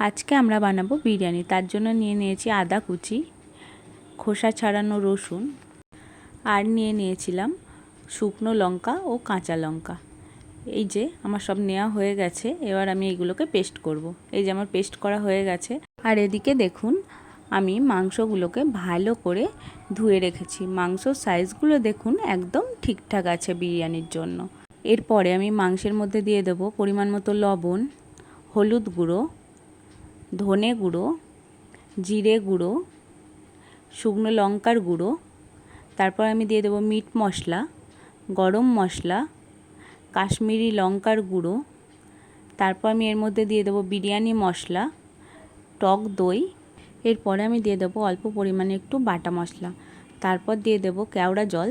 আজকে আমরা বানাবো বিরিয়ানি। তার জন্য নিয়ে নিয়েছি আদা কুচি, খোসা ছাড়ানো রসুন, আর নিয়ে নিয়েছিলাম শুকনো লঙ্কা ও কাঁচা লঙ্কা। এই যে আমার সব নেওয়া হয়ে গেছে, এবার আমি এইগুলোকে পেস্ট করব। এই যে আমার পেস্ট করা হয়ে গেছে। আর এদিকে দেখুন আমি মাংসগুলোকে ভালো করে ধুয়ে রেখেছি। মাংসর সাইজগুলো দেখুন একদম ঠিকঠাক আছে বিরিয়ানির জন্য। এরপরে আমি মাংসের মধ্যে দিয়ে দেবো পরিমাণ মতো লবণ, হলুদ গুঁড়ো, ধনে গুঁড়ো, জিরে গুঁড়ো, শুকনো লঙ্কার গুঁড়ো, তারপর আমি দিয়ে দেবো মিট মশলা, গরম মশলা, কাশ্মীরি লঙ্কার গুঁড়ো, তারপর আমি এর মধ্যে দিয়ে দেবো বিরিয়ানি মশলা, টক দই, এরপরে আমি দিয়ে দেবো অল্প পরিমাণে একটু বাটা মশলা, তারপর দিয়ে দেবো কেওড়া জল,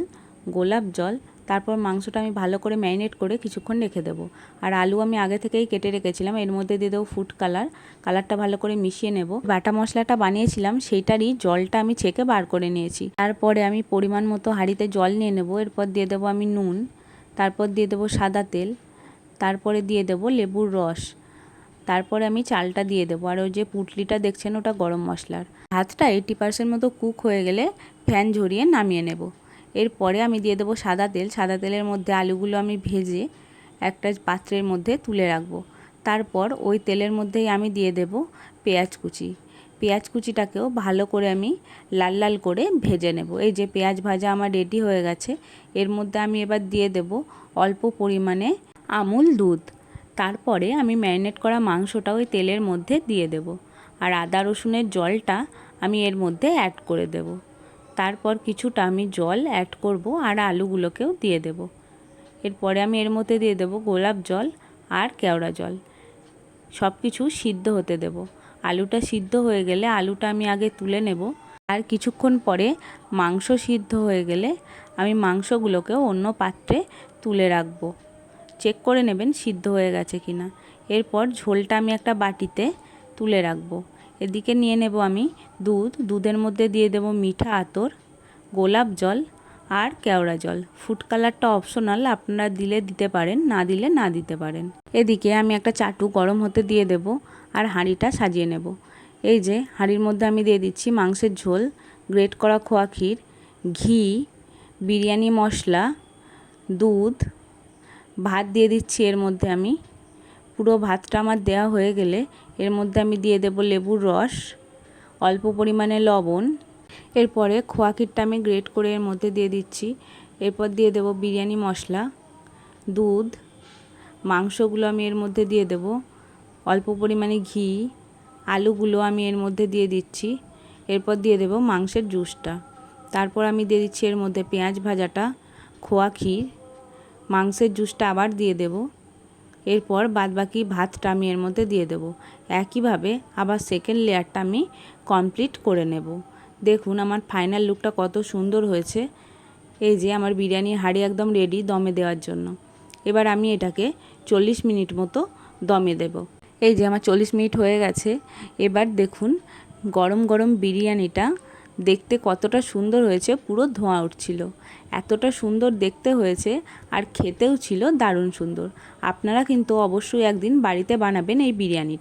গোলাপ জল। তারপর মাংসটা আমি ভালো করে ম্যারিনেট করে কিছুক্ষণ রেখে দেবো। আর আলু আমি আগে থেকেই কেটে রেখেছিলাম, এর মধ্যে দিয়ে দেবো ফুড কালারটা ভালো করে মিশিয়ে নেব। বাটা মশলাটা বানিয়েছিলাম সেইটারই জলটা আমি ছেঁকে বার করে নিয়েছি। তারপরে আমি পরিমাণ মতো হাঁড়িতে জল নিয়ে নেব। এরপর দিয়ে দেবো আমি নুন, তারপর দিয়ে দেবো সাদা তেল, তারপরে দিয়ে দেবো লেবুর রস, তারপরে আমি চালটা দিয়ে দেবো। আর ওই যে পুঁটলিটা দেখছেন ওটা গরম মশলার। ভাতটা 80% মতো কুক হয়ে গেলে ফ্যান ঝরিয়ে নামিয়ে নেব। এরপরে আমি দিয়ে দেবো সাদা তেল। সাদা তেলের মধ্যে আলুগুলো আমি ভেজে একটা পাত্রের মধ্যে তুলে রাখবো। তারপর ওই তেলের মধ্যেই আমি দিয়ে দেবো পেঁয়াজ কুচি। পেঁয়াজ কুচিটাকেও ভালো করে আমি লাল লাল করে ভেজে নেব। এই যে পেঁয়াজ ভাজা আমার রেডি হয়ে গেছে। এর মধ্যে আমি এবার দিয়ে দেব অল্প পরিমাণে আমুল দুধ। তারপরে আমি ম্যারিনেট করা মাংসটা ওই তেলের মধ্যে দিয়ে দেব। আর আদা রসুনের জলটা আমি এর মধ্যে অ্যাড করে দেব। তারপর কিছুটা আমি জল অ্যাড করব আর আলুগুলোকেও দিয়ে দেব। এরপরে আমি এর মধ্যে দিয়ে দেব গোলাপ জল আর কেওড়া জল। সব কিছু সিদ্ধ হতে দেব। আলুটা সিদ্ধ হয়ে গেলে আলুটা আমি আগে তুলে নেব। আর কিছুক্ষণ পরে মাংস সিদ্ধ হয়ে গেলে আমি মাংসগুলোকেও অন্য পাত্রে তুলে রাখবো। চেক করে নেবেন সিদ্ধ হয়ে গেছে কিনা। এরপর ঝোলটা আমি একটা বাটিতে তুলে রাখবো। এদিকে নিয়ে নেব আমি দুধের মধ্যে দিয়ে দেব মিঠা আতর, গোলাপ জল আর কেওড়া জল। ফুড কালারটা অপশনাল, আপনারা দিলে দিতে পারেন, না দিলে না দিতে পারেন। এদিকে আমি একটা চাটু গরম হতে দিয়ে দেব আর হাঁড়িটা সাজিয়ে নেব। এই যে হাঁড়ির মধ্যে আমি দিয়ে দিচ্ছি মাংসের ঝোল, গ্রেট করা খোয়া ক্ষীর, ঘি, বিরিয়ানি মশলা, দুধ, ভাত দিয়ে দিচ্ছি এর মধ্যে আমি। পুরো ভাতটা আমার দেওয়া হয়ে গেলে এর মধ্যে আমি দিয়ে দেব লেবুর রস, অল্প পরিমাণে লবণ। এরপরে খোয়া ক্ষীরটা আমি গ্রেট করে এর মধ্যে দিয়ে দিচ্ছি। এরপর দিয়ে দেব বিরিয়ানি মশলা, দুধ, মাংসগুলো আমি এর মধ্যে দিয়ে দেব, অল্প পরিমাণে ঘি, আলুগুলো আমি এর মধ্যে দিয়ে দিচ্ছি। এরপর দিয়ে দেব মাংসের জুসটা। তারপর আমি দিয়ে দিচ্ছি এর মধ্যে পেঁয়াজ ভাজাটা, খোয়া ক্ষীর, মাংসের জুসটা আবার দিয়ে দেব। এরপর বাদবাকি ভাতটা আমি এর মধ্যে দিয়ে দেব। একইভাবে আবার সেকেন্ড লেয়ারটা আমি কমপ্লিট করে নেব। দেখুন আমার ফাইনাল লুকটা কত সুন্দর হয়েছে। এই যে আমার বিরিয়ানির হাঁড়ি একদম রেডি দমে দেওয়ার জন্য। এবার আমি এটাকে 40 মিনিট মতো দমে দেব। এই যে আমার 40 মিনিট হয়ে গেছে। এবার দেখুন গরম গরম বিরিয়ানিটা দেখতে কতটা সুন্দর হয়েছে, পুরো ধোঁয়া উঠছিল। এতটা সুন্দর দেখতে হয়েছে আর খেতেও ছিল দারুণ সুন্দর। আপনারা কিন্তু অবশ্যই একদিন বাড়িতে বানাবেন এই বিরিয়ানিটা।